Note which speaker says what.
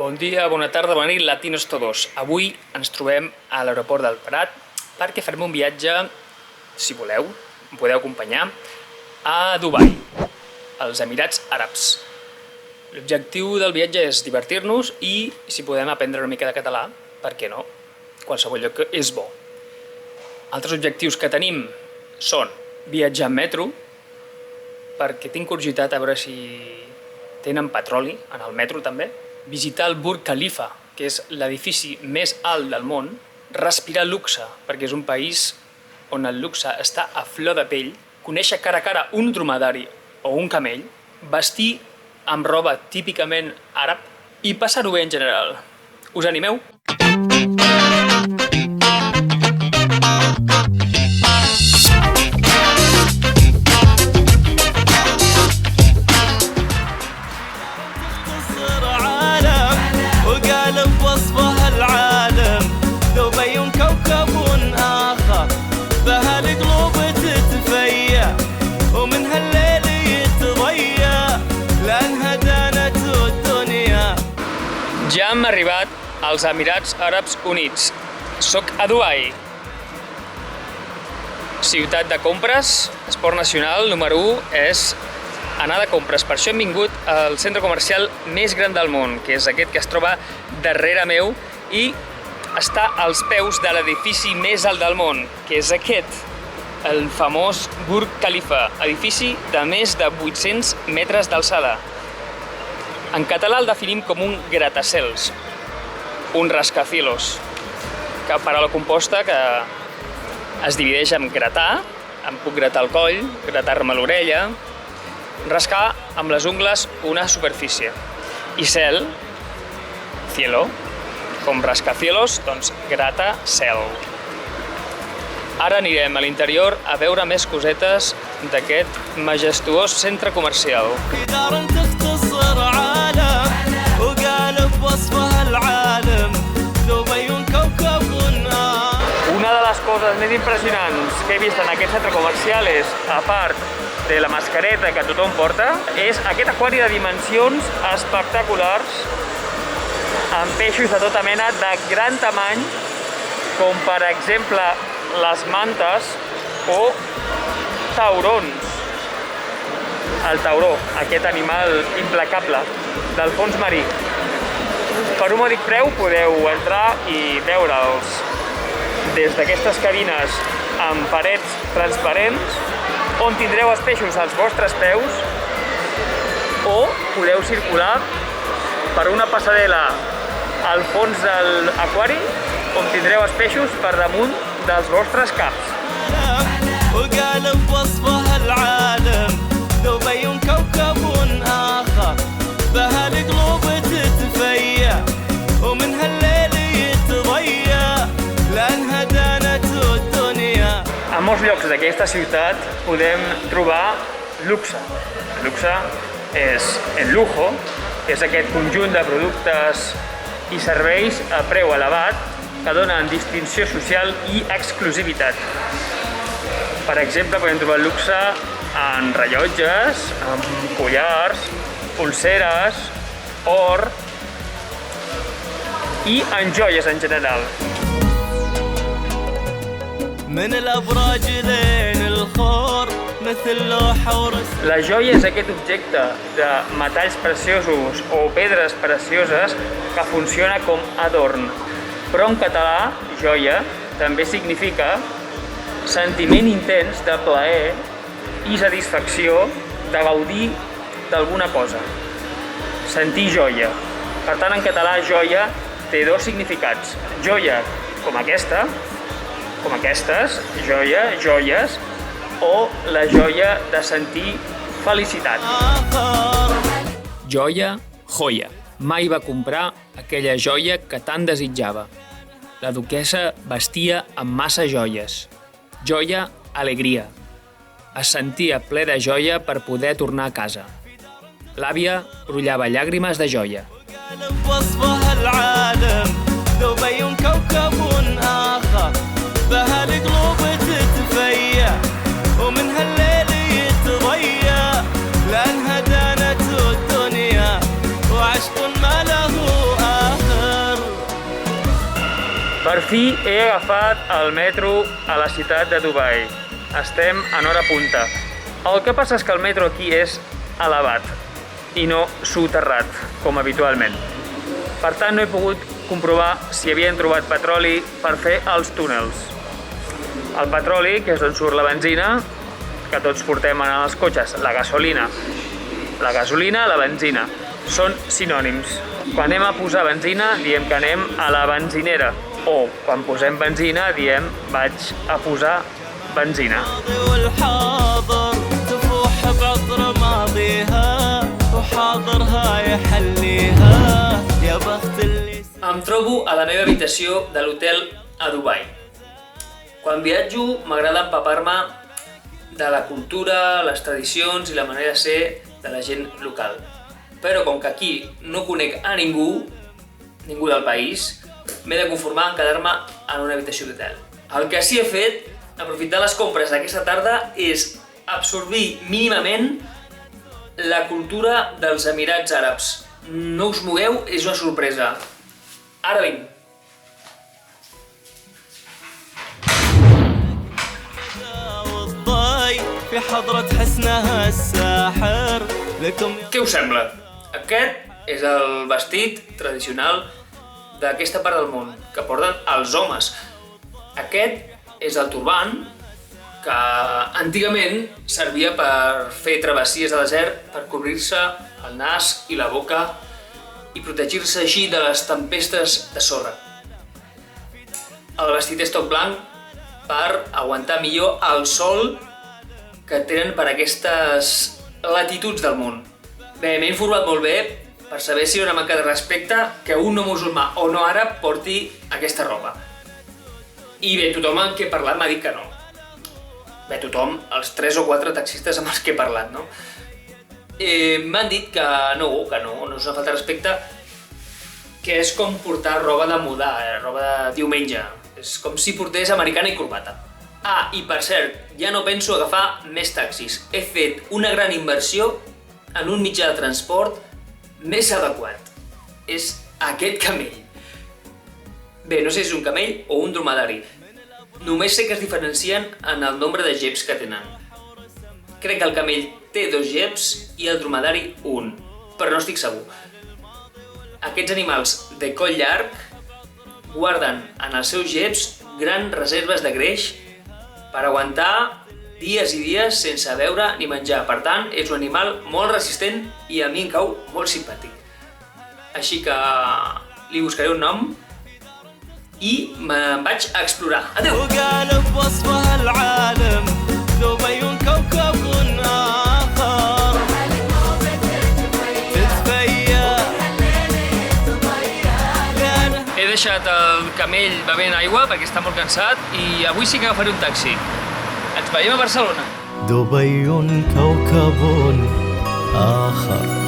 Speaker 1: Bon dia, bona tarda, bona nit, latinos todos. Avui ens trobem a l'aeroport del Prat perquè farem un viatge, si voleu, em podeu acompanyar, a Dubai, als Emirats Àrabs. L'objectiu del viatge és divertir-nos i, si podem, aprendre una mica de català, per què no? Qualsevol lloc és bo. Altres objectius que tenim són viatjar en metro, perquè tinc curiositat a veure si tenen petroli en el metro també, visitar el Burj Khalifa, que és l'edifici més alt del món, respirar luxe, perquè és un país on el luxe està a flor de pell, conèixer cara a cara un dromedari o un camell, vestir amb roba típicament àrab i passar-ho bé en general. Us animeu? Ja hem arribat als Emirats Àrabs Units. Soc a Dubai. Ciutat de compres, esport nacional número 1 és anar de compres. Per això hem vingut al centre comercial més gran del món, que és aquest que es troba darrere meu i està als peus de l'edifici més alt del món, que és aquest, el famós Burj Khalifa, edifici de més de 800 metres d'alçada. En català el definim com un gratacels, un rascacielos, que per a la composta que es divideix en gratar, em puc gratar el coll, gratar-me l'orella, rascar amb les ungles una superfície. I cel, cielo, com rascacielos, doncs grata cel. Ara anirem a l'interior a veure més cosetes d'aquest majestuós centre comercial. Una de les coses més impressionants que he vist en aquest centre comercial és, a part de la mascareta que tothom porta, és aquest aquari de dimensions espectaculars amb peixos de tota mena de gran tamany, com per exemple les mantes o taurons. El tauró, aquest animal implacable del fons marí. Per un mòdic preu podeu entrar i veure'ls des d'aquestes cabines amb parets transparents on tindreu els peixos als vostres peus o podeu circular per una passarel·la al fons de l'aquari on tindreu els peixos per damunt dels vostres caps. A molts llocs d'aquesta ciutat podem trobar luxe. Luxe és el lujo, és aquest conjunt de productes i serveis a preu elevat que donen distinció social i exclusivitat. Per exemple, podem trobar luxe en rellotges, en collars, pulseres, or i en joies en general. La joia és aquest objecte de metalls preciosos o pedres precioses que funciona com adorn. Però en català, joia també significa sentiment intens de plaer i satisfacció de gaudir d'alguna cosa. Sentir joia. Per tant, en català, joia té dos significats. Joia, com aquesta, com aquestes, joia, joies, o la joia de sentir felicitat. Joia, joia. Mai va comprar aquella joia que tant desitjava. La duquessa vestia amb massa joies. Joia, alegria. Es sentia ple de joia per poder tornar a casa. L'àvia brollava llàgrimes de joia. ومن هالليل يتضيع لأنها دانت الدنيا وعشق ما له Per fi he agafat el metro a la ciutat de Dubai. Estem en hora punta. El que passa és que el metro aquí és elevat i no soterrat, com habitualment. Per tant, no he pogut comprovar si havien trobat petroli per fer els túnels. El petroli, que és d'on surt la benzina, que tots portem en els cotxes, la gasolina, la benzina, són sinònims. Quan anem a posar benzina, diem que anem a la benzinera. O quan posem benzina, diem vaig a posar benzina. Em trobo a la meva habitació de l'hotel a Dubai. Quan viatjo m'agrada empapar-me de la cultura, les tradicions i la manera de ser de la gent local. Però com que aquí no conec a ningú del país, m'he de conformar en quedar-me en una habitació d'hotel. El que sí he fet, aprofitar les compres d'aquesta tarda, és absorbir mínimament la cultura dels Emirats Àrabs. No us mogueu, és una sorpresa. Ara vinc. Què us sembla? Aquest és el vestit tradicional d'aquesta part del món, que porten els homes. Aquest és el turban, que antigament servia per fer travessies de desert, per cobrir-se el nas i la boca i protegir-se així de les tempestes de sorra. El vestit és tot blanc per aguantar millor el sol que tenen per aquestes latituds del món. Bé, m'he informat molt bé per saber si hi ha una manca de respecte que un no musulmà o no àrab porti aquesta roba. I bé, tothom amb qui he parlat m'ha dit que no. Bé, tothom, els 3 o 4 taxistes amb els que he parlat, no? M'han dit que no és una falta de respecte, que és com portar roba de mudar, roba de diumenge. És com si portés americana i corbata. Ah, i per cert, ja no penso agafar més taxis. He fet una gran inversió en un mitjà de transport més adequat. És aquest camell. Bé, no sé si és un camell o un dromedari. Només sé que es diferencien en el nombre de geps que tenen. Crec que el camell té 2 geps i el dromedari 1, però no estic segur. Aquests animals de coll llarg guarden en els seus geps grans reserves de greix per aguantar dies i dies sense beure ni menjar. Per tant, és un animal molt resistent i a mi em cau molt simpàtic. Així que li buscaré un nom i me'n vaig a explorar. Adéu! He deixat el camell bevent aigua perquè està molt cansat i avui sí que agafaré un taxi. Ens veiem a Barcelona.
Speaker 2: دبي كوكب آخر